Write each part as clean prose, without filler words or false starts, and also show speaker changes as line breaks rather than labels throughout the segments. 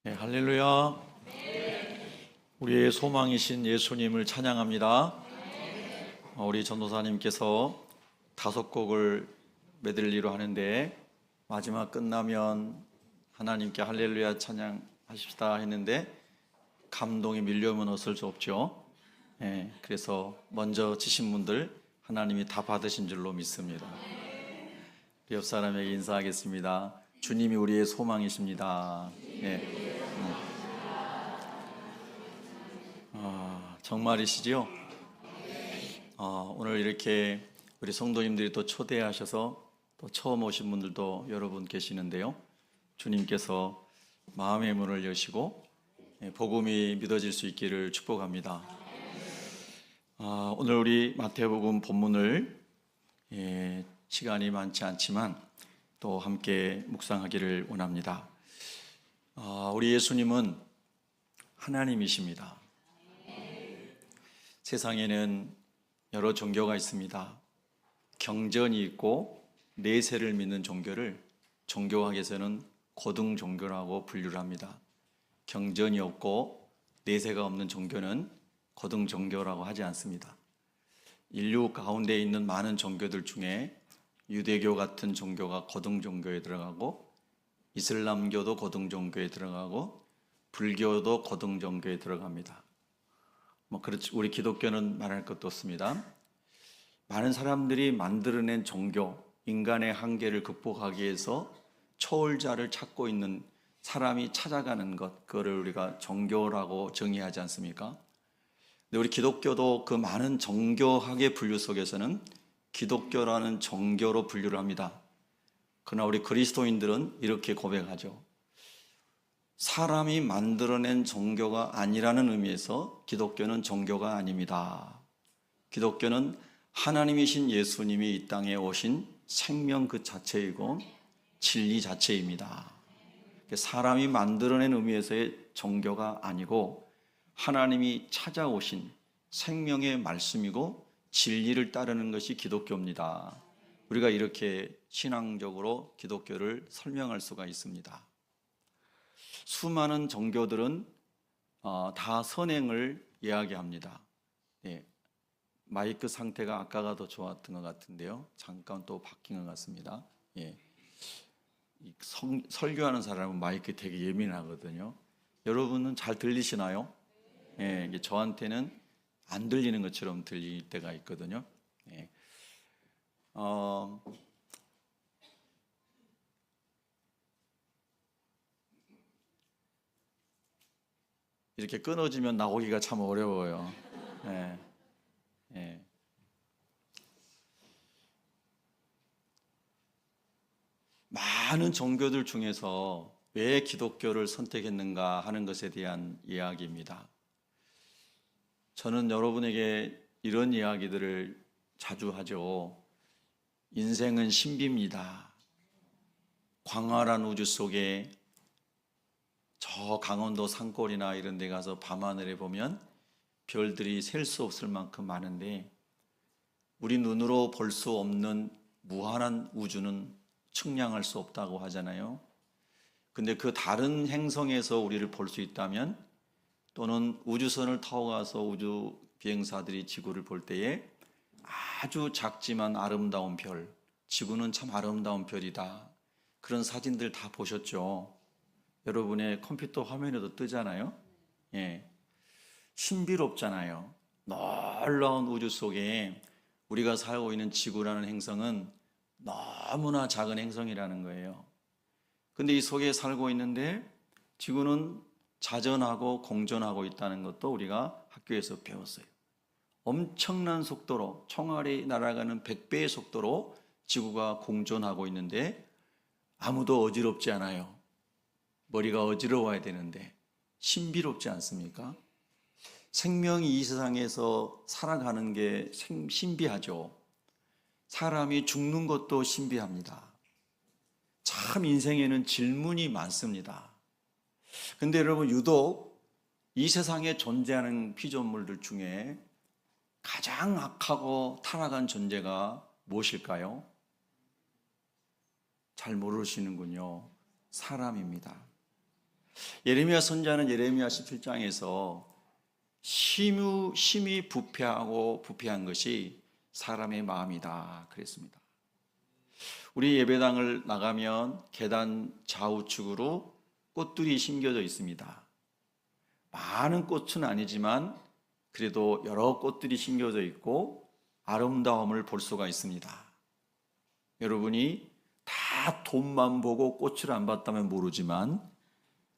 네, 할렐루야. 우리의 소망이신 예수님을 찬양합니다. 우리 전도사님께서 5곡을 메들리로 하는데 마지막 끝나면 하나님께 할렐루야 찬양하십시다 했는데 감동이 밀려오면 어쩔 수 없죠. 네, 그래서 먼저 치신 분들 하나님이 다 받으신 줄로 믿습니다. 옆 사람에게 인사하겠습니다. 주님이 우리의 소망이십니다. 네. 정말이시죠? 오늘 이렇게 우리 성도님들이 또 초대하셔서 또 처음 오신 분들도 여러분 계시는데요. 주님께서 마음의 문을 여시고 복음이 믿어질 수 있기를 축복합니다. 오늘 우리 마태복음 본문을 시간이 많지 않지만 또 함께 묵상하기를 원합니다. 우리 예수님은 하나님이십니다. 세상에는 여러 종교가 있습니다. 경전이 있고 내세를 믿는 종교를 종교학에서는 고등 종교라고 분류를 합니다. 경전이 없고 내세가 없는 종교는 고등 종교라고 하지 않습니다. 인류 가운데 있는 많은 종교들 중에 유대교 같은 종교가 고등 종교에 들어가고 이슬람교도 고등 종교에 들어가고 불교도 고등 종교에 들어갑니다. 그렇지, 우리 기독교는 말할 것도 없습니다. 많은 사람들이 만들어낸 종교, 인간의 한계를 극복하기 위해서 초월자를 찾고 있는 사람이 찾아가는 것, 그거를 우리가 종교라고 정의하지 않습니까? 근데 우리 기독교도 그 많은 종교학의 분류 속에서는 기독교라는 종교로 분류를 합니다. 그러나 우리 그리스도인들은 이렇게 고백하죠. 사람이 만들어낸 종교가 아니라는 의미에서 기독교는 종교가 아닙니다. 기독교는 하나님이신 예수님이 이 땅에 오신 생명 그 자체이고 진리 자체입니다. 사람이 만들어낸 의미에서의 종교가 아니고 하나님이 찾아오신 생명의 말씀이고 진리를 따르는 것이 기독교입니다. 우리가 이렇게 신앙적으로 기독교를 설명할 수가 있습니다. 수많은 종교들은 다 선행을 이야기합니다. 마이크 상태가 아까가 더 좋았던 것 같은데요. 잠깐 또 바뀐 것 같습니다. 설교하는 사람은 마이크 되게 예민하거든요. 여러분은 잘 들리시나요? 이게 저한테는 안 들리는 것처럼 들릴 때가 있거든요. 이렇게 끊어지면 나오기가 참 어려워요. 많은 종교들 중에서 왜 기독교를 선택했는가 하는 것에 대한 이야기입니다. 저는 여러분에게 이런 이야기들을 자주 하죠. 인생은 신비입니다. 광활한 우주 속에 저 강원도 산골이나 이런 데 가서 밤하늘에 보면 별들이 셀 수 없을 만큼 많은데 우리 눈으로 볼 수 없는 무한한 우주는 측량할 수 없다고 하잖아요. 근데 그 다른 행성에서 우리를 볼 수 있다면 또는 우주선을 타고 가서 우주 비행사들이 지구를 볼 때에 아주 작지만 아름다운 별, 지구는 참 아름다운 별이다. 그런 사진들 다 보셨죠? 여러분의 컴퓨터 화면에도 뜨잖아요. 신비롭잖아요. 놀라운 우주 속에 우리가 살고 있는 지구라는 행성은 너무나 작은 행성이라는 거예요. 근데 이 속에 살고 있는데 지구는 자전하고 공전하고 있다는 것도 우리가 학교에서 배웠어요. 엄청난 속도로 총알이 날아가는 100배의 속도로 지구가 공전하고 있는데 아무도 어지럽지 않아요. 머리가 어지러워야 되는데 신비롭지 않습니까? 생명이 이 세상에서 살아가는 게 신비하죠. 사람이 죽는 것도 신비합니다. 참 인생에는 질문이 많습니다. 근데 여러분, 유독 이 세상에 존재하는 피조물들 중에 가장 악하고 타락한 존재가 무엇일까요? 잘 모르시는군요. 사람입니다. 예레미야 선지자는 예레미야 17장에서 심히 부패한 것이 사람의 마음이다 그랬습니다. 우리 예배당을 나가면 계단 좌우측으로 꽃들이 심겨져 있습니다. 많은 꽃은 아니지만 그래도 여러 꽃들이 심겨져 있고 아름다움을 볼 수가 있습니다. 여러분이 다 돈만 보고 꽃을 안 봤다면 모르지만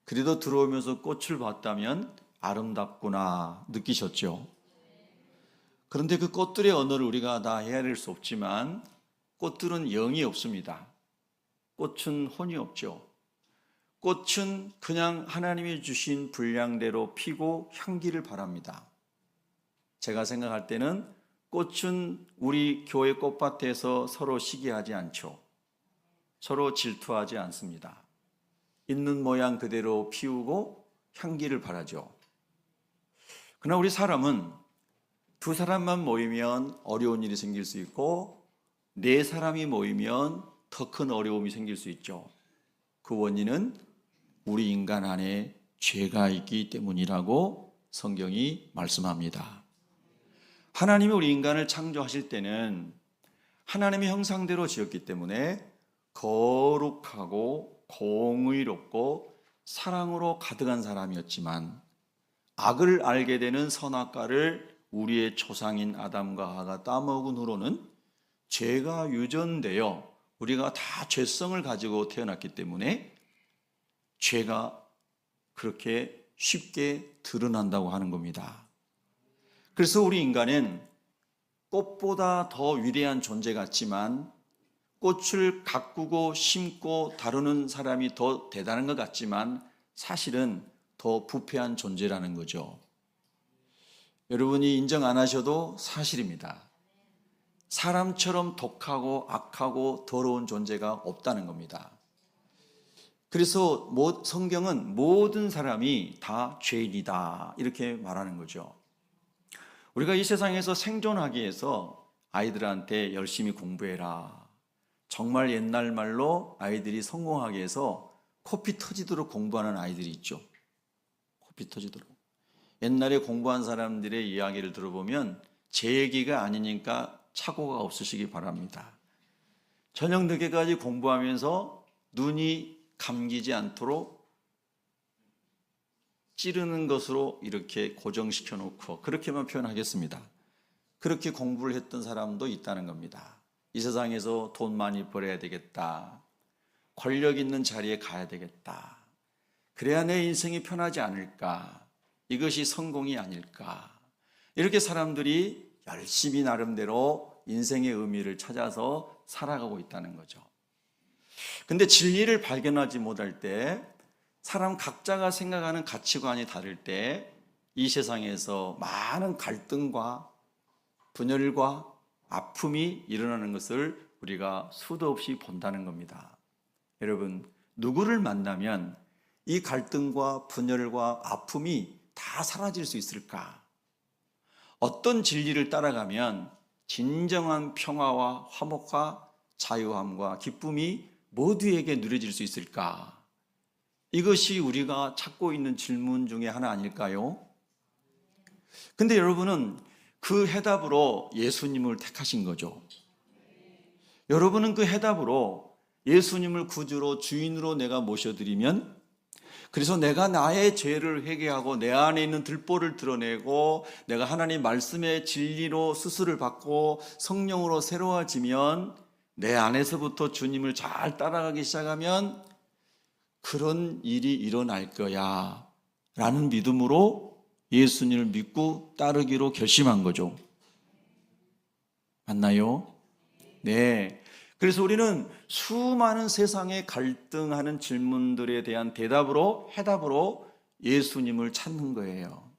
그래도 들어오면서 꽃을 봤다면 아름답구나 느끼셨죠? 그런데 그 꽃들의 언어를 우리가 다 헤아릴 수 없지만 꽃들은 영이 없습니다. 꽃은 혼이 없죠. 꽃은 그냥 하나님이 주신 분량대로 피고 향기를 바랍니다. 제가 생각할 때는 꽃은 우리 교회 꽃밭에서 서로 시기하지 않죠. 서로 질투하지 않습니다. 있는 모양 그대로 피우고 향기를 바라죠. 그러나 우리 사람은 두 사람만 모이면 어려운 일이 생길 수 있고 네 사람이 모이면 더 큰 어려움이 생길 수 있죠. 그 원인은 우리 인간 안에 죄가 있기 때문이라고 성경이 말씀합니다. 하나님이 우리 인간을 창조하실 때는 하나님의 형상대로 지었기 때문에 거룩하고 공의롭고 사랑으로 가득한 사람이었지만 악을 알게 되는 선악과를 우리의 조상인 아담과 하와가 따먹은 후로는 죄가 유전되어 우리가 다 죄성을 가지고 태어났기 때문에 죄가 그렇게 쉽게 드러난다고 하는 겁니다. 그래서 우리 인간은 꽃보다 더 위대한 존재 같지만 꽃을 가꾸고 심고 다루는 사람이 더 대단한 것 같지만 사실은 더 부패한 존재라는 거죠. 여러분이 인정 안 하셔도 사실입니다. 사람처럼 독하고 악하고 더러운 존재가 없다는 겁니다. 그래서 성경은 모든 사람이 다 죄인이다 이렇게 말하는 거죠. 우리가 이 세상에서 생존하기 위해서 아이들한테 열심히 공부해라. 정말 옛날 말로 아이들이 성공하기 위해서 코피 터지도록 공부하는 아이들이 있죠. 코피 터지도록. 옛날에 공부한 사람들의 이야기를 들어보면 제 얘기가 아니니까 착오가 없으시기 바랍니다. 저녁 늦게까지 공부하면서 눈이 감기지 않도록 찌르는 것으로 이렇게 고정시켜 놓고 그렇게만 표현하겠습니다. 그렇게 공부를 했던 사람도 있다는 겁니다. 이 세상에서 돈 많이 벌어야 되겠다. 권력 있는 자리에 가야 되겠다. 그래야 내 인생이 편하지 않을까. 이것이 성공이 아닐까. 이렇게 사람들이 열심히 나름대로 인생의 의미를 찾아서 살아가고 있다는 거죠. 근데 진리를 발견하지 못할 때 사람 각자가 생각하는 가치관이 다를 때 이 세상에서 많은 갈등과 분열과 아픔이 일어나는 것을 우리가 수도 없이 본다는 겁니다. 여러분, 누구를 만나면 이 갈등과 분열과 아픔이 다 사라질 수 있을까? 어떤 진리를 따라가면 진정한 평화와 화목과 자유함과 기쁨이 모두에게 누려질 수 있을까? 이것이 우리가 찾고 있는 질문 중에 하나 아닐까요? 근데 여러분은 그 해답으로 예수님을 택하신 거죠. 여러분은 그 해답으로 예수님을 구주로 주인으로 내가 모셔드리면 그래서 내가 나의 죄를 회개하고 내 안에 있는 들보를 드러내고 내가 하나님 말씀의 진리로 수술을 받고 성령으로 새로워지면 내 안에서부터 주님을 잘 따라가기 시작하면 그런 일이 일어날 거야 라는 믿음으로 예수님을 믿고 따르기로 결심한 거죠. 맞나요? 네. 그래서 우리는 수많은 세상에 갈등하는 질문들에 대한 해답으로 예수님을 찾는 거예요.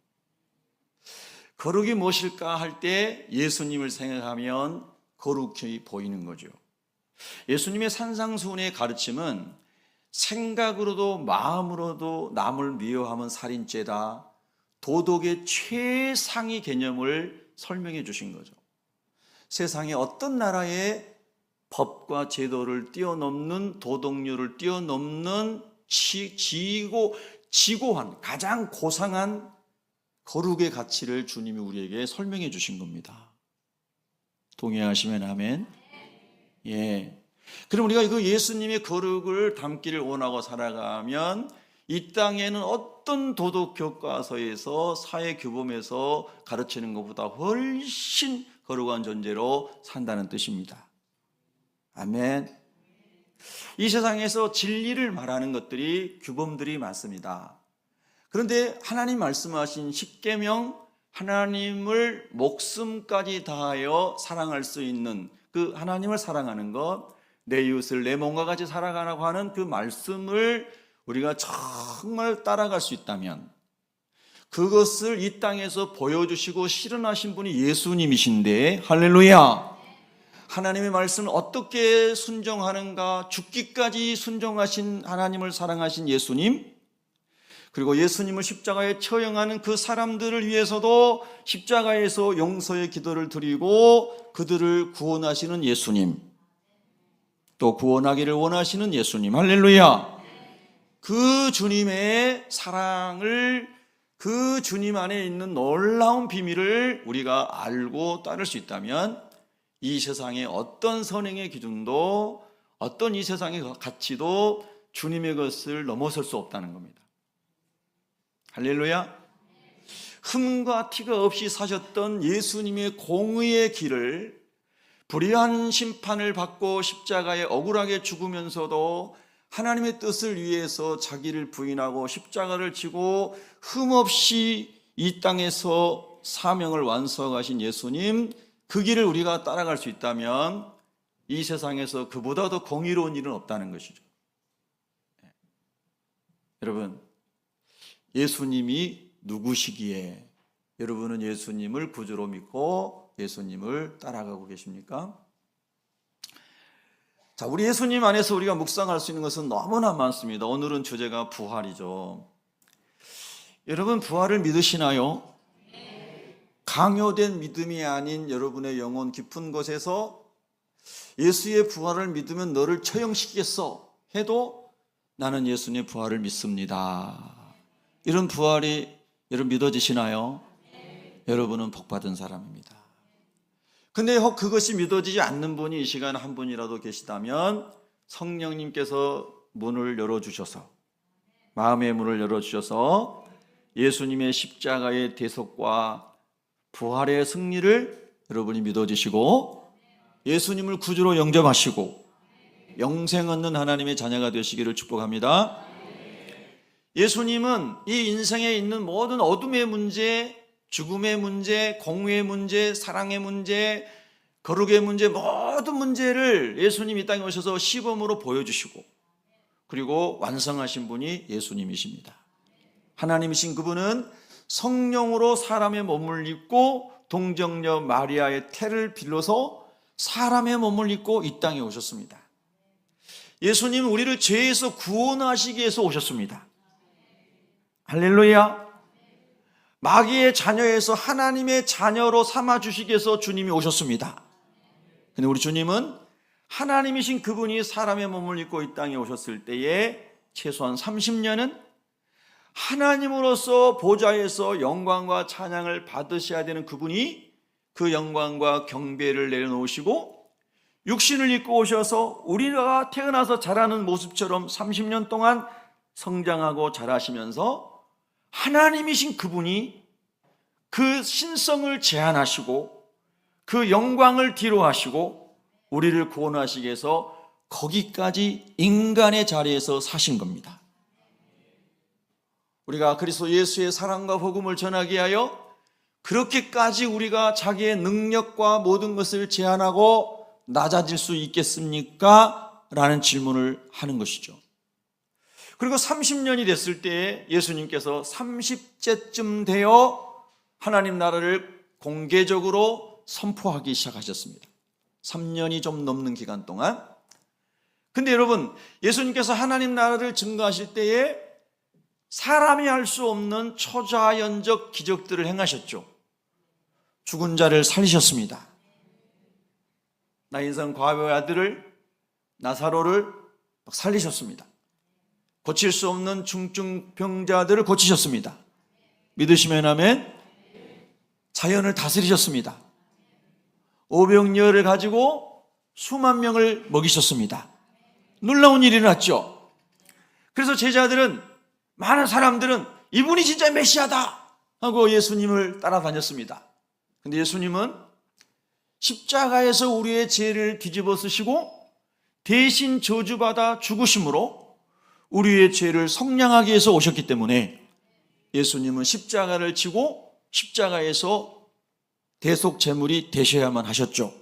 거룩이 무엇일까 할 때 예수님을 생각하면 거룩히 보이는 거죠. 예수님의 산상수훈의 가르침은 생각으로도 마음으로도 남을 미워하면 살인죄다. 도덕의 최상위 개념을 설명해 주신 거죠. 세상에 어떤 나라의 법과 제도를 뛰어넘는 도덕률을 뛰어넘는 지고 지고한 가장 고상한 거룩의 가치를 주님이 우리에게 설명해 주신 겁니다. 동의하시면 아멘. 예. 그럼 우리가 그 예수님의 거룩을 담기를 원하고 살아가면 이 땅에는 어떤 도덕 교과서에서 사회 규범에서 가르치는 것보다 훨씬 거룩한 존재로 산다는 뜻입니다. 아멘. 이 세상에서 진리를 말하는 것들이 규범들이 많습니다. 그런데 하나님 말씀하신 십계명, 하나님을 목숨까지 다하여 사랑할 수 있는 그 하나님을 사랑하는 것, 내 이웃을 내 몸과 같이 살아가라고 하는 그 말씀을 우리가 정말 따라갈 수 있다면 그것을 이 땅에서 보여주시고 실현하신 분이 예수님이신데, 할렐루야. 하나님의 말씀을 어떻게 순종하는가, 죽기까지 순종하신 하나님을 사랑하신 예수님, 그리고 예수님을 십자가에 처형하는 그 사람들을 위해서도 십자가에서 용서의 기도를 드리고 그들을 구원하시는 예수님, 또 구원하기를 원하시는 예수님, 할렐루야. 그 주님의 사랑을, 그 주님 안에 있는 놀라운 비밀을 우리가 알고 따를 수 있다면 이 세상의 어떤 선행의 기준도, 어떤 이 세상의 가치도 주님의 것을 넘어설 수 없다는 겁니다. 할렐루야. 흠과 티가 없이 사셨던 예수님의 공의의 길을, 불의한 심판을 받고 십자가에 억울하게 죽으면서도 하나님의 뜻을 위해서 자기를 부인하고 십자가를 지고 흠없이 이 땅에서 사명을 완수하신 예수님, 그 길을 우리가 따라갈 수 있다면 이 세상에서 그보다 더 공의로운 일은 없다는 것이죠. 여러분, 예수님이 누구시기에 여러분은 예수님을 구주로 믿고 예수님을 따라가고 계십니까? 자, 우리 예수님 안에서 우리가 묵상할 수 있는 것은 너무나 많습니다. 오늘은 주제가 부활이죠. 여러분, 부활을 믿으시나요? 강요된 믿음이 아닌 여러분의 영혼 깊은 곳에서 예수의 부활을 믿으면 너를 처형시키겠어 해도 나는 예수님의 부활을 믿습니다. 이런 부활이 여러분 믿어지시나요? 여러분은 복받은 사람입니다. 근데 그것이 믿어지지 않는 분이 이 시간에 한 분이라도 계시다면 성령님께서 문을 열어주셔서, 마음의 문을 열어주셔서 예수님의 십자가의 대속과 부활의 승리를 여러분이 믿어지시고 예수님을 구주로 영접하시고 영생 얻는 하나님의 자녀가 되시기를 축복합니다. 예수님은 이 인생에 있는 모든 어둠의 문제, 죽음의 문제, 공의의 문제, 사랑의 문제, 거룩의 문제, 모든 문제를 예수님이 이 땅에 오셔서 시범으로 보여주시고 그리고 완성하신 분이 예수님이십니다. 하나님이신 그분은 성령으로 사람의 몸을 입고 동정녀 마리아의 태를 빌려서 사람의 몸을 입고 이 땅에 오셨습니다. 예수님은 우리를 죄에서 구원하시기 위해서 오셨습니다. 할렐루야. 마귀의 자녀에서 하나님의 자녀로 삼아주시기 위해서 주님이 오셨습니다. 근데 우리 주님은 하나님이신 그분이 사람의 몸을 입고 이 땅에 오셨을 때에 최소한 30년은 하나님으로서 보좌에서 영광과 찬양을 받으셔야 되는 그분이 그 영광과 경배를 내려놓으시고 육신을 입고 오셔서 우리가 태어나서 자라는 모습처럼 30년 동안 성장하고 자라시면서 하나님이신 그분이 그 신성을 제한하시고 그 영광을 뒤로 하시고 우리를 구원하시기 위해서 거기까지 인간의 자리에서 사신 겁니다. 우리가 그리스도 예수의 사랑과 복음을 전하기 위하여 그렇게까지 우리가 자기의 능력과 모든 것을 제한하고 낮아질 수 있겠습니까? 라는 질문을 하는 것이죠. 그리고 30년이 됐을 때에 예수님께서 30제쯤 되어 하나님 나라를 공개적으로 선포하기 시작하셨습니다. 3년이 좀 넘는 기간 동안. 근데 여러분, 예수님께서 하나님 나라를 증거하실 때에 사람이 할 수 없는 초자연적 기적들을 행하셨죠. 죽은 자를 살리셨습니다. 나인성 과부의 아들을, 나사로를 살리셨습니다. 고칠 수 없는 중증병자들을 고치셨습니다. 믿으시면 아멘. 자연을 다스리셨습니다. 오병이어를 가지고 수만 명을 먹이셨습니다. 놀라운 일이 일어났죠. 그래서 제자들은, 많은 사람들은 이분이 진짜 메시아다 하고 예수님을 따라다녔습니다. 근데 예수님은 십자가에서 우리의 죄를 뒤집어 쓰시고 대신 저주받아 죽으심으로 우리의 죄를 속량하기 위해서 오셨기 때문에 예수님은 십자가를 지고 십자가에서 대속 제물이 되셔야만 하셨죠.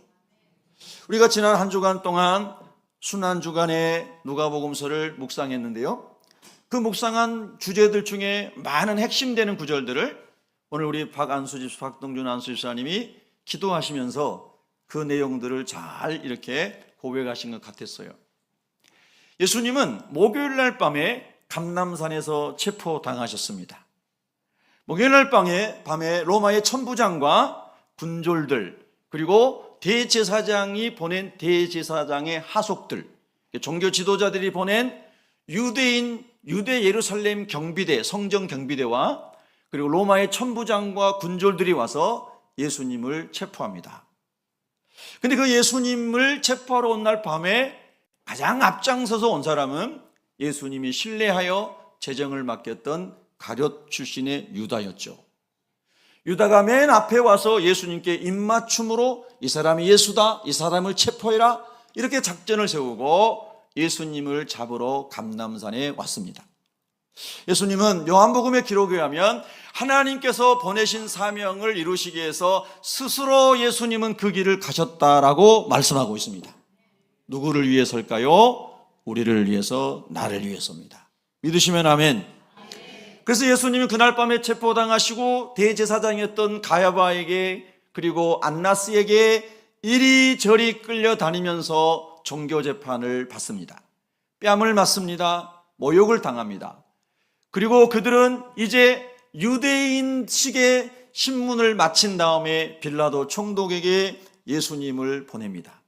우리가 지난 한 주간 동안 순환주간에 누가복음서를 묵상했는데요, 그 묵상한 주제들 중에 많은 핵심되는 구절들을 오늘 우리 박동준 안수집사님이 기도하시면서 그 내용들을 잘 이렇게 고백하신 것 같았어요. 예수님은 목요일 날 밤에 감람산에서 체포당하셨습니다. 목요일 날 밤에 로마의 천부장과 군졸들, 그리고 대제사장이 보낸 대제사장의 하속들, 종교 지도자들이 보낸 유대 예루살렘 경비대, 성전 경비대와 그리고 로마의 천부장과 군졸들이 와서 예수님을 체포합니다. 근데 그 예수님을 체포하러 온 날 밤에 가장 앞장서서 온 사람은 예수님이 신뢰하여 재정을 맡겼던 가룟 출신의 유다였죠. 유다가 맨 앞에 와서 예수님께 입맞춤으로 이 사람이 예수다, 이 사람을 체포해라, 이렇게 작전을 세우고 예수님을 잡으러 감람산에 왔습니다. 예수님은 요한복음의 기록에 의하면 하나님께서 보내신 사명을 이루시기 위해서 스스로 예수님은 그 길을 가셨다라고 말씀하고 있습니다. 누구를 위해서일까요? 우리를 위해서, 나를 위해서입니다. 믿으시면 아멘. 그래서 예수님은 그날 밤에 체포당하시고 대제사장이었던 가야바에게 그리고 안나스에게 이리저리 끌려다니면서 종교재판을 받습니다. 뺨을 맞습니다. 모욕을 당합니다. 그리고 그들은 이제 유대인식의 신문을 마친 다음에 빌라도 총독에게 예수님을 보냅니다.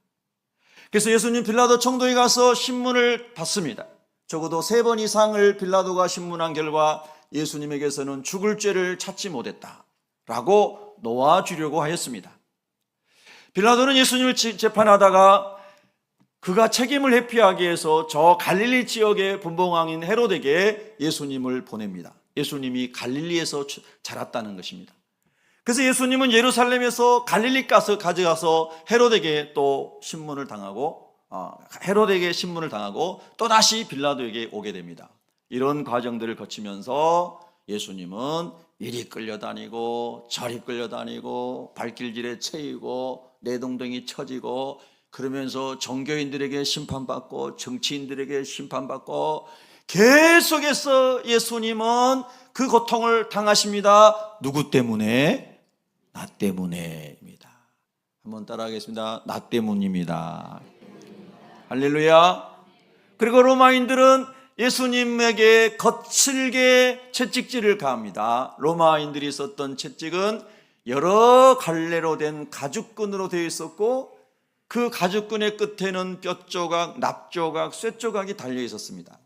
그래서 예수님 빌라도 총독에 가서 신문을 받습니다. 적어도 3번 이상을 빌라도가 신문한 결과 예수님에게서는 죽을 죄를 찾지 못했다라고 놓아주려고 하였습니다. 빌라도는 예수님을 재판하다가 그가 책임을 회피하기 위해서 저 갈릴리 지역의 분봉왕인 헤롯에게 예수님을 보냅니다. 예수님이 갈릴리에서 자랐다는 것입니다. 그래서 예수님은 예루살렘에서 갈릴리 가져가서 헤롯에게 또 신문을 당하고 또다시 빌라도에게 오게 됩니다. 이런 과정들을 거치면서 예수님은 이리 끌려다니고 저리 끌려다니고 발길질에 채이고 내동댕이 쳐지고 그러면서 종교인들에게 심판받고 정치인들에게 심판받고 계속해서 예수님은 그 고통을 당하십니다. 누구 때문에? 나 때문에입니다. 한번 따라하겠습니다. 나 때문입니다. 할렐루야. 그리고 로마인들은 예수님에게 거칠게 채찍질을 가합니다. 로마인들이 썼던 채찍은 여러 갈래로 된 가죽끈으로 되어 있었고 그 가죽끈의 끝에는 뼈조각, 납조각, 쇠조각이 달려 있었습니다.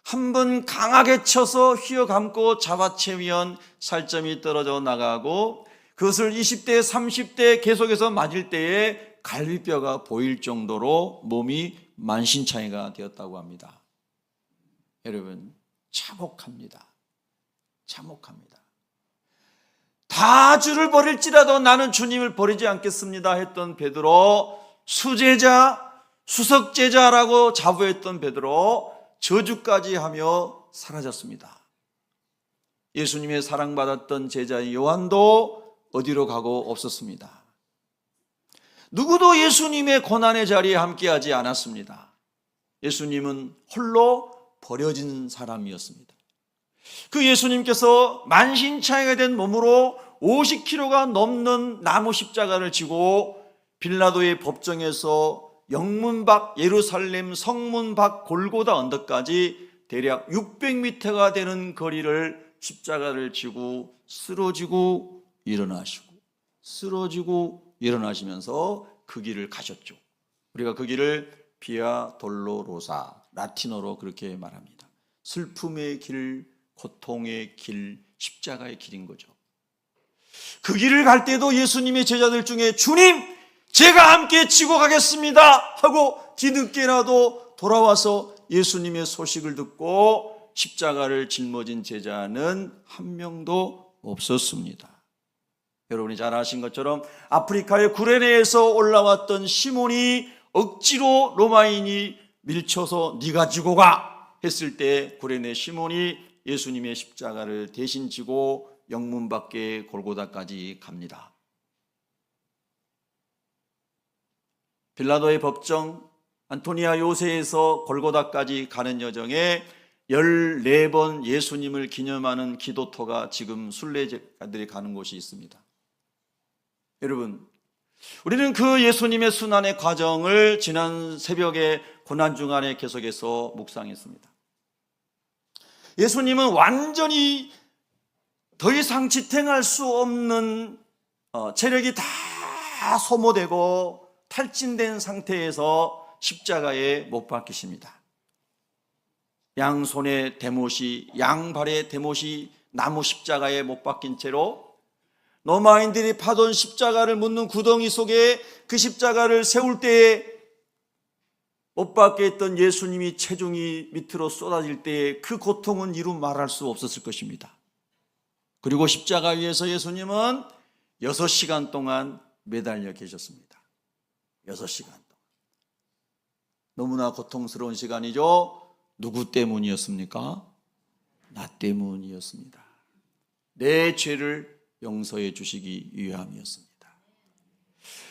한번 강하게 쳐서 휘어감고 잡아채면 살점이 떨어져 나가고 그것을 20대, 30대 계속해서 맞을 때에 갈비뼈가 보일 정도로 몸이 만신창이가 되었다고 합니다. 여러분, 참혹합니다. 참혹합니다. 다 주를 버릴지라도 나는 주님을 버리지 않겠습니다 했던 베드로, 수제자, 수석제자라고 자부했던 베드로 저주까지 하며 사라졌습니다. 예수님의 사랑받았던 제자인 요한도 어디로 가고 없었습니다. 누구도 예수님의 고난의 자리에 함께하지 않았습니다. 예수님은 홀로 버려진 사람이었습니다. 그 예수님께서 만신창이가 된 몸으로 50kg가 넘는 나무 십자가를 지고 빌라도의 법정에서 영문 밖 예루살렘 성문 밖 골고다 언덕까지 대략 600m가 되는 거리를 십자가를 지고 쓰러지고 일어나시고 쓰러지고 일어나시면서 그 길을 가셨죠. 우리가 그 길을 비아 돌로로사, 라틴어로 그렇게 말합니다. 슬픔의 길, 고통의 길, 십자가의 길인 거죠. 그 길을 갈 때도 예수님의 제자들 중에 주님, 제가 함께 지고 가겠습니다 하고 뒤늦게라도 돌아와서 예수님의 소식을 듣고 십자가를 짊어진 제자는 한 명도 없었습니다. 여러분이 잘 아신 것처럼 아프리카의 구레네에서 올라왔던 시몬이 억지로 로마인이 밀쳐서 네가 지고 가 했을 때 구레네 시몬이 예수님의 십자가를 대신 지고 영문 밖에 골고다까지 갑니다. 빌라도의 법정, 안토니아 요새에서 골고다까지 가는 여정에 14번 예수님을 기념하는 기도터가 지금 순례자들이 가는 곳이 있습니다. 여러분, 우리는 그 예수님의 순환의 과정을 지난 새벽에 고난주간에 계속해서 묵상했습니다. 예수님은 완전히 더 이상 지탱할 수 없는 체력이 다 소모되고 탈진된 상태에서 십자가에 못 박히십니다. 양손에 대못이, 양발에 대못이 나무 십자가에 못 박힌 채로 로마인들이 파던 십자가를 묻는 구덩이 속에 그 십자가를 세울 때에 못 박게 했던 예수님이 체중이 밑으로 쏟아질 때에 그 고통은 이루 말할 수 없었을 것입니다. 그리고 십자가 위에서 예수님은 6시간 동안 매달려 계셨습니다. 6시간 동안. 너무나 고통스러운 시간이죠. 누구 때문이었습니까? 나 때문이었습니다. 내 죄를 용서해 주시기 위함이었습니다.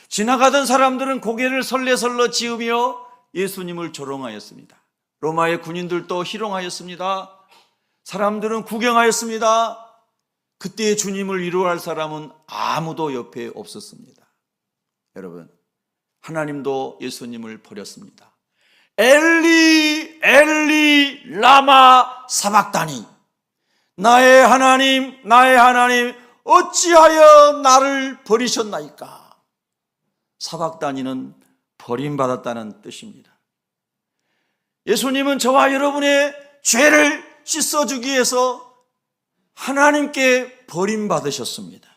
지나가던 사람들은 고개를 설레설레 지으며 예수님을 조롱하였습니다. 로마의 군인들도 희롱하였습니다. 사람들은 구경하였습니다. 그때 주님을 위로할 사람은 아무도 옆에 없었습니다. 여러분, 하나님도 예수님을 버렸습니다. 엘리 엘리 라마 사박다니, 나의 하나님 어찌하여 나를 버리셨나이까. 사박다니는 버림받았다는 뜻입니다. 예수님은 저와 여러분의 죄를 씻어주기 위해서 하나님께 버림받으셨습니다.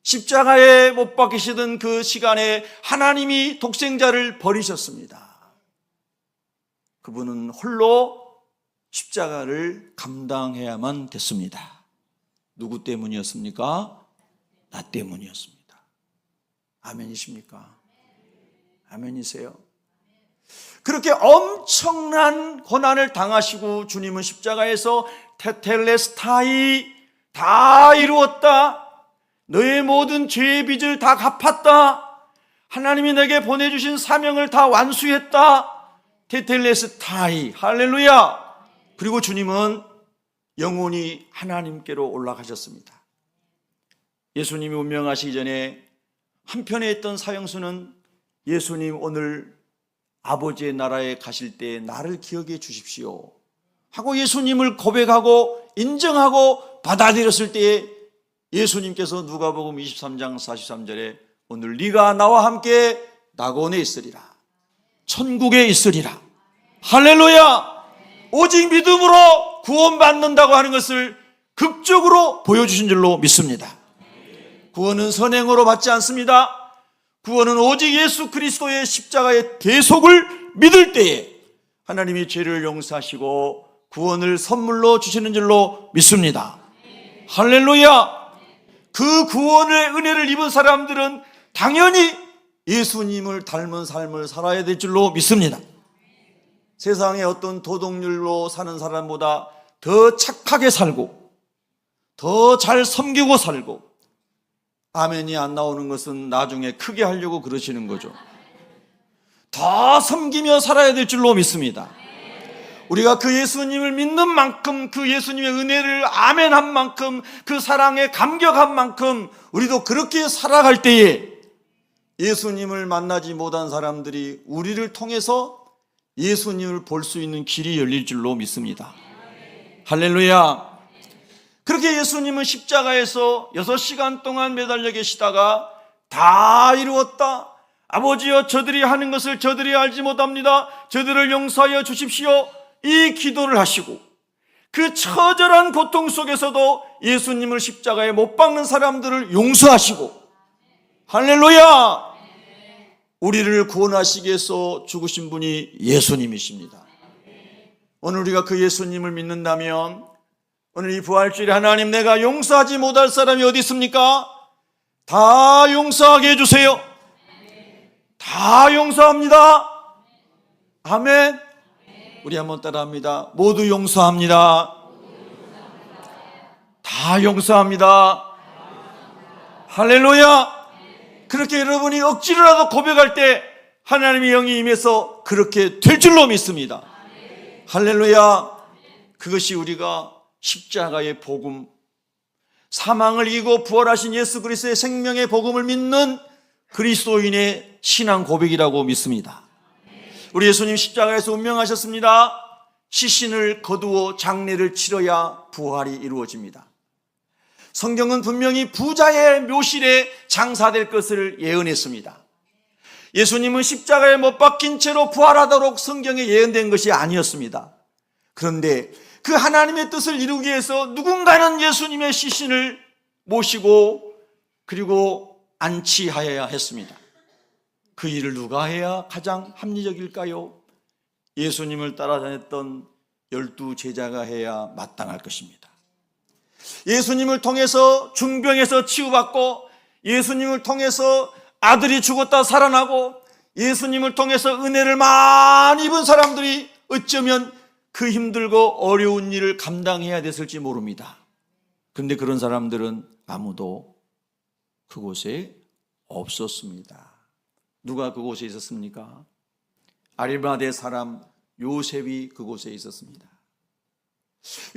십자가에 못 박히시던 그 시간에 하나님이 독생자를 버리셨습니다. 그분은 홀로 십자가를 감당해야만 됐습니다. 누구 때문이었습니까? 나 때문이었습니다. 아멘이십니까? 아멘이세요? 그렇게 엄청난 고난을 당하시고 주님은 십자가에서 테텔레스타이, 다 이루었다, 너의 모든 죄의 빚을 다 갚았다, 하나님이 내게 보내주신 사명을 다 완수했다, 테텔레스타이, 할렐루야. 그리고 주님은 영원히 하나님께로 올라가셨습니다. 예수님이 운명하시기 전에 한편에 있던 사형수는 예수님 오늘 아버지의 나라에 가실 때 나를 기억해 주십시오 하고 예수님을 고백하고 인정하고 받아들였을 때에 예수님께서 누가복음 23장 43절에 오늘 네가 나와 함께 낙원에 있으리라, 천국에 있으리라. 할렐루야. 오직 믿음으로 구원받는다고 하는 것을 극적으로 보여주신 줄로 믿습니다. 구원은 선행으로 받지 않습니다. 구원은 오직 예수 그리스도의 십자가의 대속을 믿을 때에 하나님이 죄를 용서하시고 구원을 선물로 주시는 줄로 믿습니다. 할렐루야. 그 구원의 은혜를 입은 사람들은 당연히 예수님을 닮은 삶을 살아야 될 줄로 믿습니다. 세상의 어떤 도덕률로 사는 사람보다 더 착하게 살고 더 잘 섬기고 살고, 아멘이 안 나오는 것은 나중에 크게 하려고 그러시는 거죠. 더 섬기며 살아야 될 줄로 믿습니다. 우리가 그 예수님을 믿는 만큼, 그 예수님의 은혜를 아멘한 만큼, 그 사랑에 감격한 만큼 우리도 그렇게 살아갈 때에 예수님을 만나지 못한 사람들이 우리를 통해서 예수님을 볼 수 있는 길이 열릴 줄로 믿습니다. 할렐루야. 그렇게 예수님은 십자가에서 6시간 동안 매달려 계시다가 다 이루었다, 아버지여 저들이 하는 것을 저들이 알지 못합니다, 저들을 용서하여 주십시오, 이 기도를 하시고 그 처절한 고통 속에서도 예수님을 십자가에 못 박는 사람들을 용서하시고, 할렐루야! 우리를 구원하시기 위해서 죽으신 분이 예수님이십니다. 오늘 우리가 그 예수님을 믿는다면, 오늘 이 부활주일에 하나님, 내가 용서하지 못할 사람이 어디 있습니까? 다 용서하게 해주세요. 다 용서합니다. 아멘. 우리 한번 따라합니다. 모두 용서합니다. 다 용서합니다. 할렐루야. 그렇게 여러분이 억지로라도 고백할 때 하나님의 영이 임해서 그렇게 될 줄로 믿습니다. 할렐루야. 그것이 우리가 십자가의 복음, 사망을 이기고 부활하신 예수 그리스도의 생명의 복음을 믿는 그리스도인의 신앙 고백이라고 믿습니다. 우리 예수님 십자가에서 운명하셨습니다. 시신을 거두어 장례를 치러야 부활이 이루어집니다. 성경은 분명히 부자의 묘실에 장사될 것을 예언했습니다. 예수님은 십자가에 못 박힌 채로 부활하도록 성경에 예언된 것이 아니었습니다. 그런데 그 하나님의 뜻을 이루기 위해서 누군가는 예수님의 시신을 모시고 그리고 안치하여야 했습니다. 그 일을 누가 해야 가장 합리적일까요? 예수님을 따라다녔던 12 제자가 해야 마땅할 것입니다. 예수님을 통해서 중병에서 치유받고, 예수님을 통해서 아들이 죽었다 살아나고, 예수님을 통해서 은혜를 많이 입은 사람들이 어쩌면 그 힘들고 어려운 일을 감당해야 됐을지 모릅니다. 그런데 그런 사람들은 아무도 그곳에 없었습니다. 누가 그곳에 있었습니까? 아리마대 사람 요셉이 그곳에 있었습니다.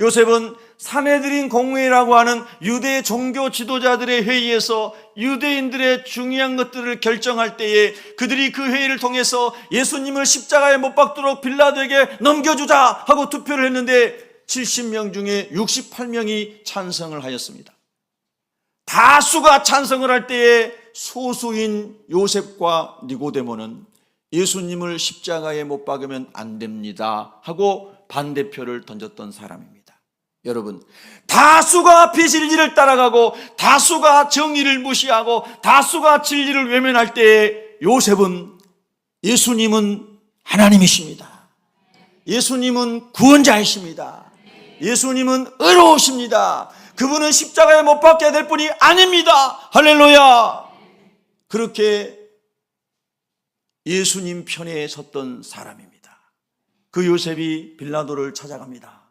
요셉은 산헤드린 공회라고 하는 유대 종교 지도자들의 회의에서 유대인들의 중요한 것들을 결정할 때에 그들이 그 회의를 통해서 예수님을 십자가에 못 박도록 빌라도에게 넘겨주자 하고 투표를 했는데 70명 중에 68명이 찬성을 하였습니다. 다수가 찬성을 할 때에 소수인 요셉과 니고데모는 예수님을 십자가에 못 박으면 안 됩니다 하고 반대표를 던졌던 사람입니다. 여러분, 다수가 비진리를 따라가고 다수가 정의를 무시하고 다수가 진리를 외면할 때에 요셉은 예수님은 하나님이십니다. 예수님은 구원자이십니다. 예수님은 의로우십니다. 그분은 십자가에 못 박게 될 분이 아닙니다. 할렐루야. 그렇게 예수님 편에 섰던 사람입니다. 그 요셉이 빌라도를 찾아갑니다.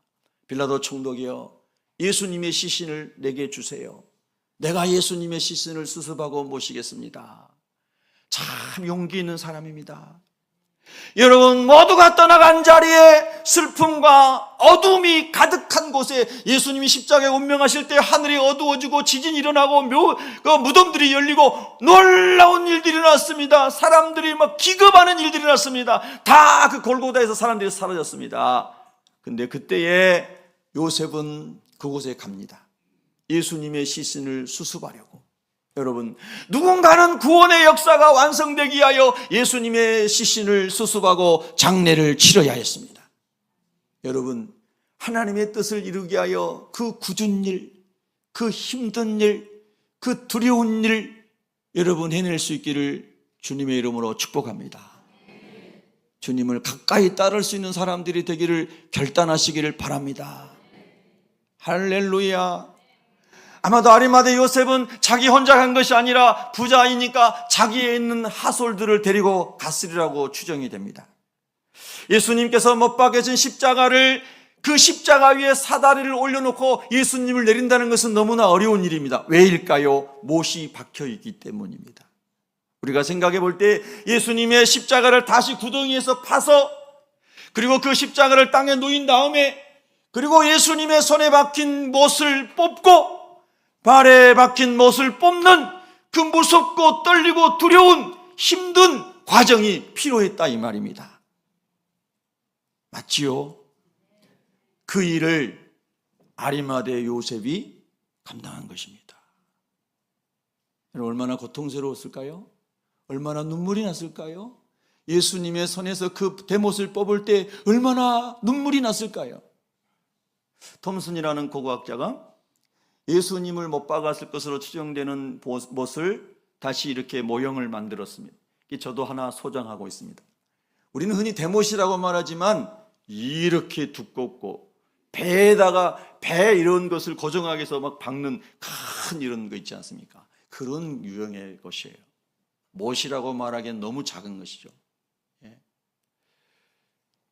빌라도 총독이여, 예수님의 시신을 내게 주세요. 내가 예수님의 시신을 수습하고 모시겠습니다. 참 용기 있는 사람입니다. 여러분, 모두가 떠나간 자리에 슬픔과 어둠이 가득한 곳에 예수님이 십자가에 운명하실 때 하늘이 어두워지고 지진이 일어나고 무덤들이 열리고 놀라운 일들이 일어났습니다. 사람들이 막 기겁하는 일들이 일어났습니다. 다 그 골고다에서 사람들이 사라졌습니다. 근데 그때에 요셉은 그곳에 갑니다. 예수님의 시신을 수습하려고. 여러분, 누군가는 구원의 역사가 완성되기 위하여 예수님의 시신을 수습하고 장례를 치러야 했습니다. 여러분, 하나님의 뜻을 이루기 위하여 그 굳은 일, 그 힘든 일, 그 두려운 일 여러분 해낼 수 있기를 주님의 이름으로 축복합니다. 주님을 가까이 따를 수 있는 사람들이 되기를 결단하시기를 바랍니다. 할렐루야. 아마도 아리마대 요셉은 자기 혼자 간 것이 아니라 부자이니까 자기에 있는 하솔들을 데리고 갔으리라고 추정이 됩니다. 예수님께서 못 박혀진 십자가를, 그 십자가 위에 사다리를 올려놓고 예수님을 내린다는 것은 너무나 어려운 일입니다. 왜일까요? 못이 박혀 있기 때문입니다. 우리가 생각해 볼 때 예수님의 십자가를 다시 구덩이에서 파서, 그리고 그 십자가를 땅에 놓인 다음에, 그리고 예수님의 손에 박힌 못을 뽑고 발에 박힌 못을 뽑는 그 무섭고 떨리고 두려운 힘든 과정이 필요했다 이 말입니다. 맞지요? 그 일을 아리마대 요셉이 감당한 것입니다. 얼마나 고통스러웠을까요? 얼마나 눈물이 났을까요? 예수님의 손에서 그 대못을 뽑을 때 얼마나 눈물이 났을까요? 톰슨이라는 고고학자가 예수님을 못 박았을 것으로 추정되는 못을 다시 이렇게 모형을 만들었습니다. 저도 하나 소장하고 있습니다. 우리는 흔히 대못이라고 말하지만 이렇게 두껍고 배에다가 배 이런 것을 고정하기 위해서 막 박는 큰 이런 거 있지 않습니까? 그런 유형의 것이에요. 못이라고 말하기엔 너무 작은 것이죠.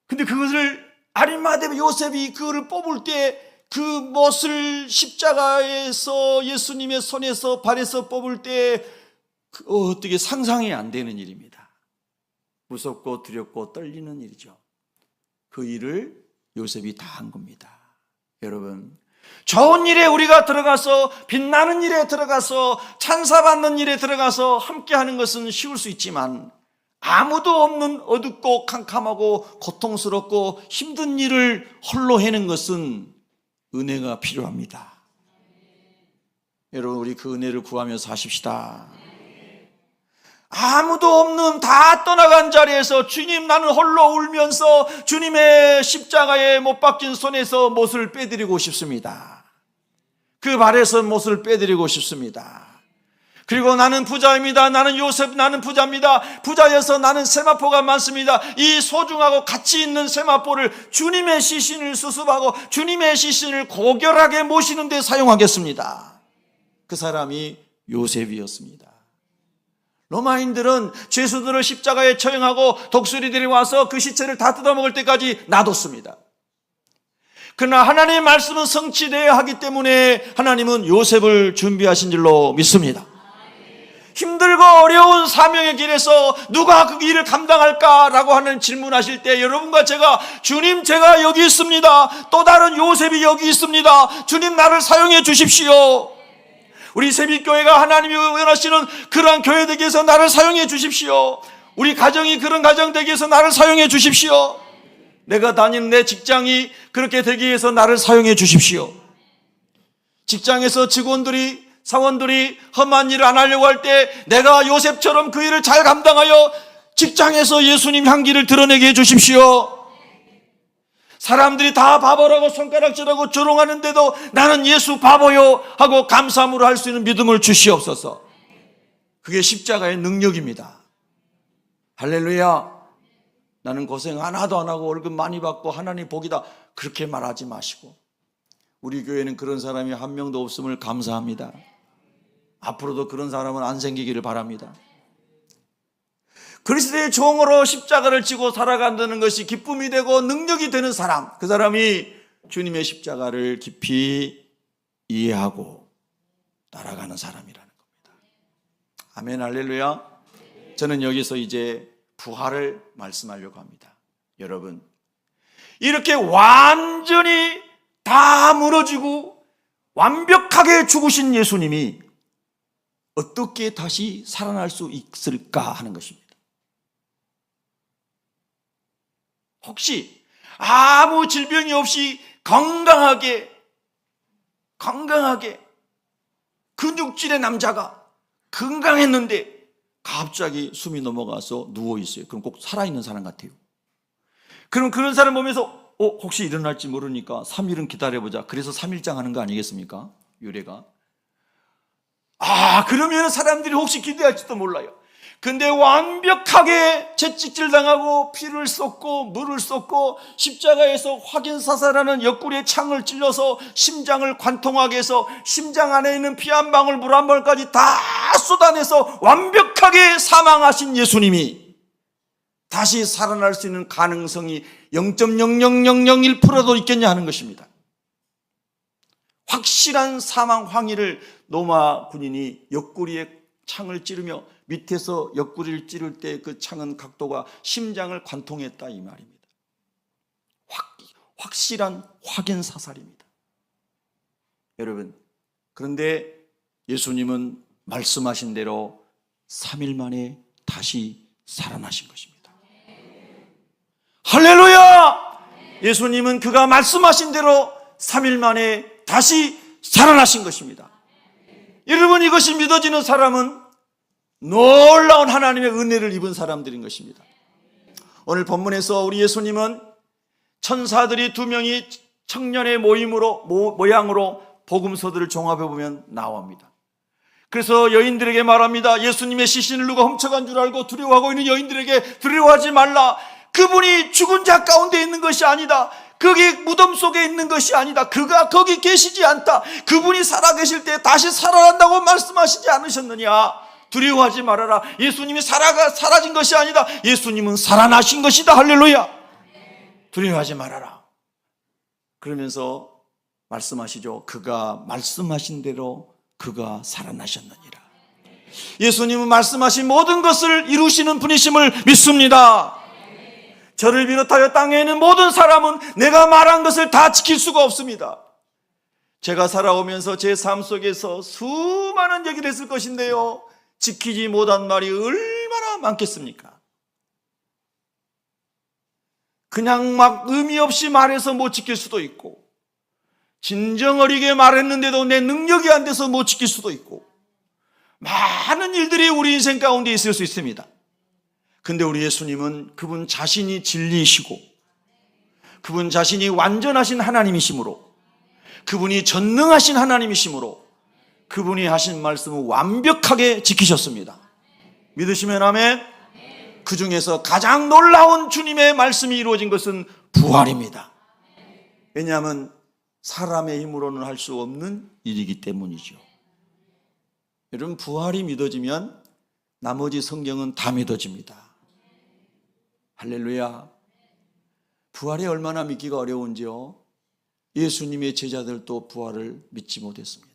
근데 그것을 아리마대 요셉이 그거를 뽑을 때 그 못을 십자가에서 예수님의 손에서 발에서 뽑을 때 어떻게 상상이 안 되는 일입니다. 무섭고 두렵고 떨리는 일이죠. 그 일을 요셉이 다 한 겁니다. 여러분, 좋은 일에 우리가 들어가서 빛나는 일에 들어가서 찬사받는 일에 들어가서 함께하는 것은 쉬울 수 있지만 아무도 없는 어둡고 캄캄하고 고통스럽고 힘든 일을 홀로 해는 것은 은혜가 필요합니다. 여러분, 우리 그 은혜를 구하며 사십시다. 아무도 없는 다 떠나간 자리에서 주님 나는 홀로 울면서 주님의 십자가에 못 박힌 손에서 못을 빼드리고 싶습니다. 그 발에서 못을 빼드리고 싶습니다. 그리고 나는 부자입니다. 나는 요셉, 나는 부자입니다. 부자여서 나는 세마포가 많습니다. 이 소중하고 가치 있는 세마포를 주님의 시신을 수습하고 주님의 시신을 고결하게 모시는 데 사용하겠습니다. 그 사람이 요셉이었습니다. 로마인들은 죄수들을 십자가에 처형하고 독수리들이 와서 그 시체를 다 뜯어먹을 때까지 놔뒀습니다. 그러나 하나님의 말씀은 성취되어야 하기 때문에 하나님은 요셉을 준비하신 줄로 믿습니다. 힘들고 어려운 사명의 길에서 누가 그 일을 감당할까라고 하는 질문하실 때 여러분과 제가 주님 제가 여기 있습니다. 또 다른 요셉이 여기 있습니다. 주님 나를 사용해 주십시오. 우리 세빛교회가 하나님이 원하시는 그러한 교회 되기 위해서 나를 사용해 주십시오. 우리 가정이 그런 가정 되기 위해서 나를 사용해 주십시오. 내가 다니는 내 직장이 그렇게 되기 위해서 나를 사용해 주십시오. 직장에서 직원들이 사원들이 험한 일을 안 하려고 할 때 내가 요셉처럼 그 일을 잘 감당하여 직장에서 예수님 향기를 드러내게 해주십시오. 사람들이 다 바보라고 손가락질하고 조롱하는데도 나는 예수 바보요 하고 감사함으로 할 수 있는 믿음을 주시옵소서. 그게 십자가의 능력입니다. 할렐루야. 나는 고생 하나도 안 하고 월급 많이 받고 하나님 복이다 그렇게 말하지 마시고 우리 교회는 그런 사람이 한 명도 없음을 감사합니다. 앞으로도 그런 사람은 안 생기기를 바랍니다. 그리스도의 종으로 십자가를 지고 살아간다는 것이 기쁨이 되고 능력이 되는 사람, 그 사람이 주님의 십자가를 깊이 이해하고 따라가는 사람이라는 겁니다. 아멘, 할렐루야. 저는 여기서 이제 부활을 말씀하려고 합니다. 여러분, 이렇게 완전히 다 무너지고 완벽하게 죽으신 예수님이 어떻게 다시 살아날 수 있을까 하는 것입니다. 혹시 아무 질병이 없이 건강하게 근육질의 남자가 건강했는데 갑자기 숨이 넘어가서 누워있어요. 그럼 꼭 살아있는 사람 같아요. 그럼 그런 사람 보면서 혹시 일어날지 모르니까 3일은 기다려보자. 그래서 3일장 하는 거 아니겠습니까? 유래가. 그러면 사람들이 혹시 기대할지도 몰라요. 근데 완벽하게 채찍질 당하고 피를 쏟고 물을 쏟고 십자가에서 확인사살하는 옆구리에 창을 찔러서 심장을 관통하게 해서 심장 안에 있는 피 한 방울 물 한 방울까지 다 쏟아내서 완벽하게 사망하신 예수님이 다시 살아날 수 있는 가능성이 0.00001%도 있겠냐 하는 것입니다. 확실한 사망 황의를 로마 군인이 옆구리에 창을 찌르며 밑에서 옆구리를 찌를 때 그 창은 각도가 심장을 관통했다 이 말입니다. 확실한 확인 사살입니다. 여러분, 그런데 예수님은 말씀하신 대로 3일 만에 다시 살아나신 것입니다. 할렐루야! 예수님은 그가 말씀하신 대로 3일 만에 다시 살아나신 것입니다. 여러분, 이것이 믿어지는 사람은 놀라운 하나님의 은혜를 입은 사람들인 것입니다. 오늘 본문에서 우리 예수님은 천사들이 2명이 청년의 모양으로 복음서들을 종합해 보면 나옵니다. 그래서 여인들에게 말합니다. 예수님의 시신을 누가 훔쳐간 줄 알고 두려워하고 있는 여인들에게 두려워하지 말라. 그분이 죽은 자 가운데 있는 것이 아니다. 거기 무덤 속에 있는 것이 아니다. 그가 거기 계시지 않다. 그분이 살아계실 때 다시 살아난다고 말씀하시지 않으셨느냐. 두려워하지 말아라. 예수님이 사라진 것이 아니다. 예수님은 살아나신 것이다. 할렐루야. 두려워하지 말아라. 그러면서 말씀하시죠. 그가 말씀하신 대로 그가 살아나셨느니라. 예수님은 말씀하신 모든 것을 이루시는 분이심을 믿습니다. 저를 비롯하여 땅에 있는 모든 사람은 내가 말한 것을 다 지킬 수가 없습니다. 제가 살아오면서 제 삶 속에서 수많은 얘기를 했을 것인데요, 지키지 못한 말이 얼마나 많겠습니까? 그냥 막 의미 없이 말해서 못 지킬 수도 있고, 진정어리게 말했는데도 내 능력이 안 돼서 못 지킬 수도 있고, 많은 일들이 우리 인생 가운데 있을 수 있습니다. 근데 우리 예수님은 그분 자신이 진리이시고, 그분 자신이 완전하신 하나님이시므로, 그분이 전능하신 하나님이시므로 그분이 하신 말씀을 완벽하게 지키셨습니다. 믿으시면 아멘. 그 중에서 가장 놀라운 주님의 말씀이 이루어진 것은 부활입니다. 왜냐하면 사람의 힘으로는 할 수 없는 일이기 때문이죠. 여러분, 부활이 믿어지면 나머지 성경은 다 믿어집니다. 할렐루야. 부활이 얼마나 믿기가 어려운지요, 예수님의 제자들도 부활을 믿지 못했습니다.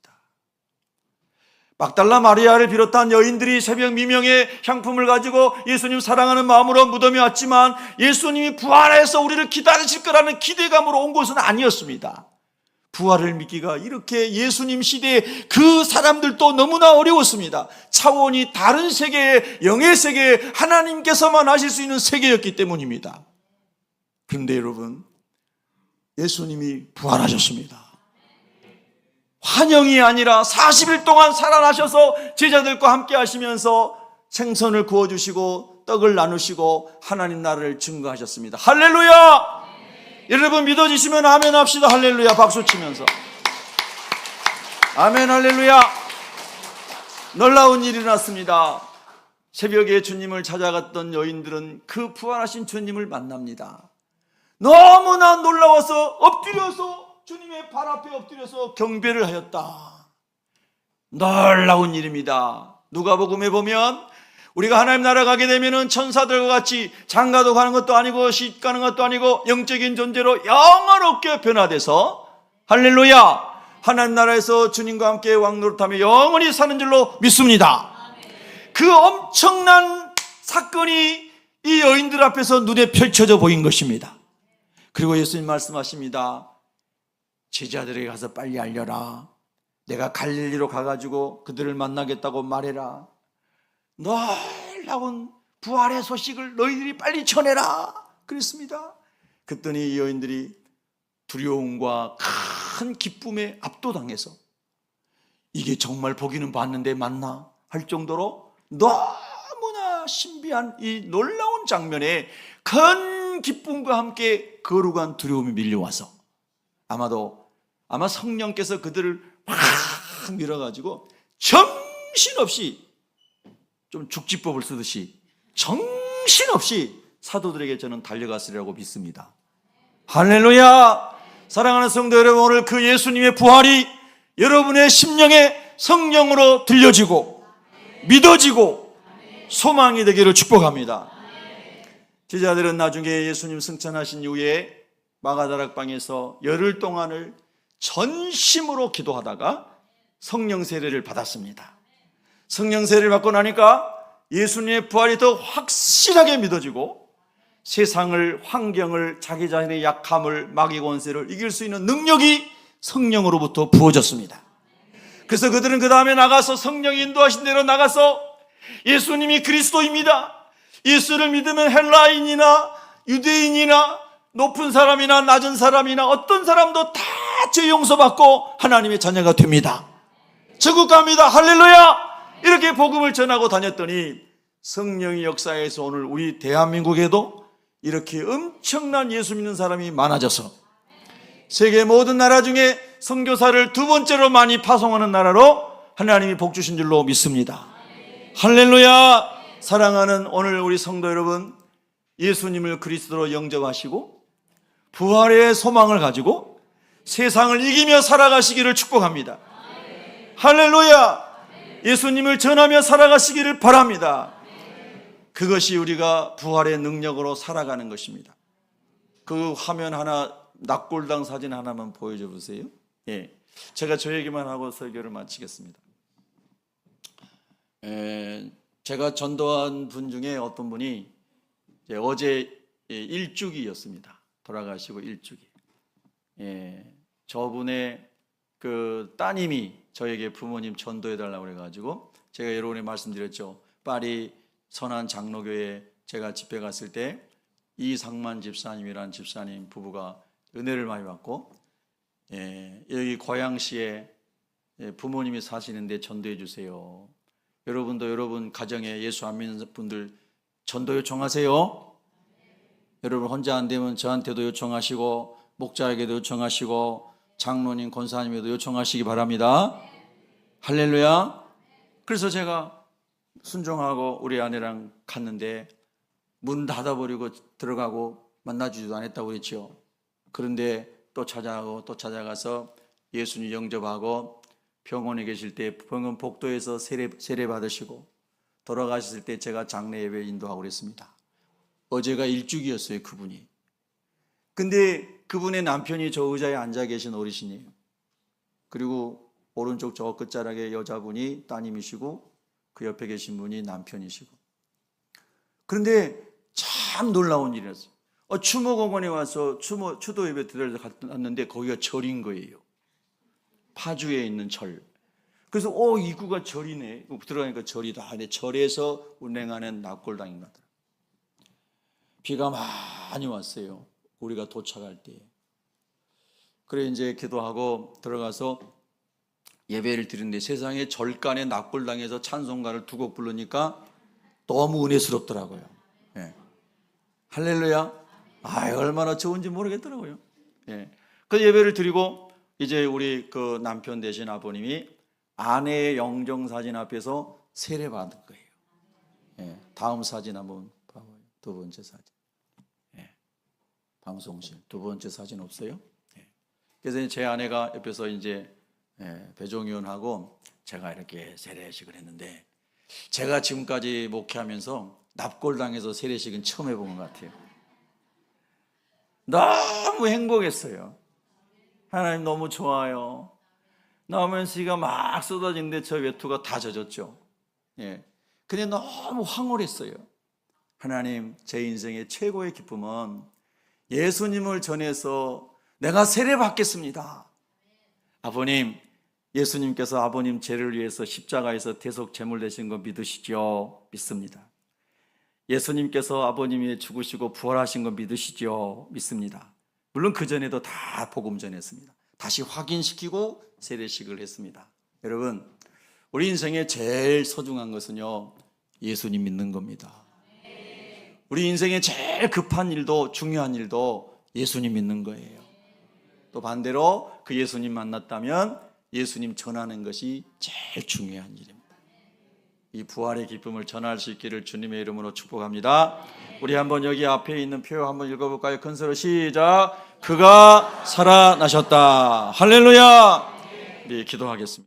막달라 마리아를 비롯한 여인들이 새벽 미명에 향품을 가지고 예수님 사랑하는 마음으로 무덤에 왔지만 예수님이 부활해서 우리를 기다리실 거라는 기대감으로 온 것은 아니었습니다. 부활을 믿기가 이렇게 예수님 시대에 그 사람들도 너무나 어려웠습니다. 차원이 다른 세계의 영의 세계에 하나님께서만 하실 수 있는 세계였기 때문입니다. 그런데 여러분, 예수님이 부활하셨습니다. 환영이 아니라 40일 동안 살아나셔서 제자들과 함께 하시면서 생선을 구워주시고 떡을 나누시고 하나님 나라를 증거하셨습니다. 할렐루야! 여러분, 믿어지시면 아멘 합시다. 할렐루야. 박수 치면서 아멘. 할렐루야. 놀라운 일이 일어났습니다. 새벽에 주님을 찾아갔던 여인들은 그 부활하신 주님을 만납니다. 너무나 놀라워서 엎드려서 주님의 발 앞에 엎드려서 경배를 하였다. 놀라운 일입니다. 누가복음에 보면 우리가 하나님 나라 가게 되면은 천사들과 같이 장가도 가는 것도 아니고 시집 가는 것도 아니고 영적인 존재로 영원롭게 변화돼서, 할렐루야, 하나님 나라에서 주님과 함께 왕노릇하며 영원히 사는 줄로 믿습니다. 그 엄청난 사건이 이 여인들 앞에서 눈에 펼쳐져 보인 것입니다. 그리고 예수님 말씀하십니다. 제자들에게 가서 빨리 알려라. 내가 갈릴리로 가가지고 그들을 만나겠다고 말해라. 놀라운 부활의 소식을 너희들이 빨리 전해라 그랬습니다. 그랬더니 이 여인들이 두려움과 큰 기쁨에 압도당해서 이게 정말 보기는 봤는데 맞나 할 정도로 너무나 신비한 이 놀라운 장면에 큰 기쁨과 함께 거룩한 두려움이 밀려와서 아마 성령께서 그들을 확 밀어가지고 정신없이, 좀 죽지법을 쓰듯이 정신없이 사도들에게 저는 달려갔으리라고 믿습니다. 할렐루야. 사랑하는 성도 여러분, 오늘 그 예수님의 부활이 여러분의 심령에 성령으로 들려지고 믿어지고 소망이 되기를 축복합니다. 제자들은 나중에 예수님 승천하신 이후에 마가다락방에서 열흘 동안을 전심으로 기도하다가 성령 세례를 받았습니다. 성령 세례를 받고 나니까 예수님의 부활이 더 확실하게 믿어지고 세상을, 환경을, 자기 자신의 약함을, 마귀 권세를 이길 수 있는 능력이 성령으로부터 부어졌습니다. 그래서 그들은 그 다음에 나가서 성령이 인도하신 대로 나가서 예수님이 그리스도입니다, 예수를 믿으면 헬라인이나 유대인이나 높은 사람이나 낮은 사람이나 어떤 사람도 다 죄 용서받고 하나님의 자녀가 됩니다. 천국 갑니다. 할렐루야. 이렇게 복음을 전하고 다녔더니 성령의 역사에서 오늘 우리 대한민국에도 이렇게 엄청난 예수 믿는 사람이 많아져서 세계 모든 나라 중에 선교사를 두 번째로 많이 파송하는 나라로 하나님이 복 주신 줄로 믿습니다. 할렐루야. 사랑하는 오늘 우리 성도 여러분, 예수님을 그리스도로 영접하시고 부활의 소망을 가지고 세상을 이기며 살아가시기를 축복합니다. 할렐루야. 예수님을 전하며 살아가시기를 바랍니다. 그것이 우리가 부활의 능력으로 살아가는 것입니다. 그 화면 하나, 낙골당 사진 하나만 보여줘 보세요. 예, 제가 저 얘기만 하고 설교를 마치겠습니다. 제가 전도한 분 중에 어떤 분이 어제 일주기였습니다. 돌아가시고 일주기. 저분의 그 따님이 저에게 부모님 전도해달라고 그래가지고 제가 여러 번에 말씀드렸죠. 파리 선한 장로교회 제가 집회 갔을 때 이상만 집사님이라는 집사님 부부가 은혜를 많이 받고 여기 고양시에 부모님이 사시는데 전도해 주세요. 여러분도 여러분 가정에 예수 안 믿는 분들 전도 요청하세요. 여러분 혼자 안 되면 저한테도 요청하시고 목자에게도 요청하시고 장로님 권사님에도 요청하시기 바랍니다. 할렐루야. 그래서 제가 순종하고 우리 아내랑 갔는데 문 닫아버리고 들어가고 만나주지도 않았다고 그랬죠. 그런데 또 찾아가고 또 찾아가서 예수님 영접하고 병원에 계실 때 병원 복도에서 세례 받으시고 돌아가셨을 때 제가 장례 예배 인도하고 그랬습니다. 어제가 일주기였어요, 그분이. 근데 그분의 남편이 저 의자에 앉아 계신 어르신이에요. 그리고 오른쪽 저 끝자락에 여자분이 따님이시고 그 옆에 계신 분이 남편이시고. 그런데 참 놀라운 일이었어요. 추모공원에 와서 추도 예배 드리러 갔는데 거기가 절인 거예요. 파주에 있는 절. 그래서 입구가 절이네. 들어가니까 절이다. 근데 절에서 운행하는 납골당인 것 같아요. 비가 많이 왔어요. 우리가 도착할 때. 그래 이제 기도하고 들어가서 예배를 드리는데 세상에 절간에 납골당에서 찬송가를 두 곡 부르니까 너무 은혜스럽더라고요. 예. 할렐루야. 얼마나 좋은지 모르겠더라고요. 예. 그 예배를 드리고 이제 우리 그 남편 되신 아버님이 아내의 영정사진 앞에서 세례 받은 거예요. 예. 다음 사진 한번 봐봐요. 두 번째 사진. 예. 방송실 두 번째 사진 없어요? 예. 그래서 제 아내가 옆에서 이제 배종위원하고 제가 이렇게 세례식을 했는데 제가 지금까지 목회하면서 납골당에서 세례식은 처음 해본 것 같아요. 너무 행복했어요. 하나님 너무 좋아요. 나오면서 비가 막 쏟아지는데 저 외투가 다 젖었죠. 예. 근데 너무 황홀했어요. 하나님, 제 인생의 최고의 기쁨은 예수님을 전해서 내가 세례 받겠습니다. 아버님, 예수님께서 아버님 죄를 위해서 십자가에서 대속 제물 되신 거 믿으시죠? 믿습니다. 예수님께서 아버님이 죽으시고 부활하신 거 믿으시죠? 믿습니다. 물론 그전에도 다 복음 전했습니다. 다시 확인시키고 세례식을 했습니다. 여러분, 우리 인생에 제일 소중한 것은요, 예수님 믿는 겁니다. 우리 인생에 제일 급한 일도 중요한 일도 예수님 믿는 거예요. 또 반대로 그 예수님 만났다면 예수님 전하는 것이 제일 중요한 일입니다. 이 부활의 기쁨을 전할 수 있기를 주님의 이름으로 축복합니다. 우리 한번 여기 앞에 있는 표 한번 읽어볼까요? 큰 소리로 시작. 그가 살아나셨다. 할렐루야. 네, 기도하겠습니다.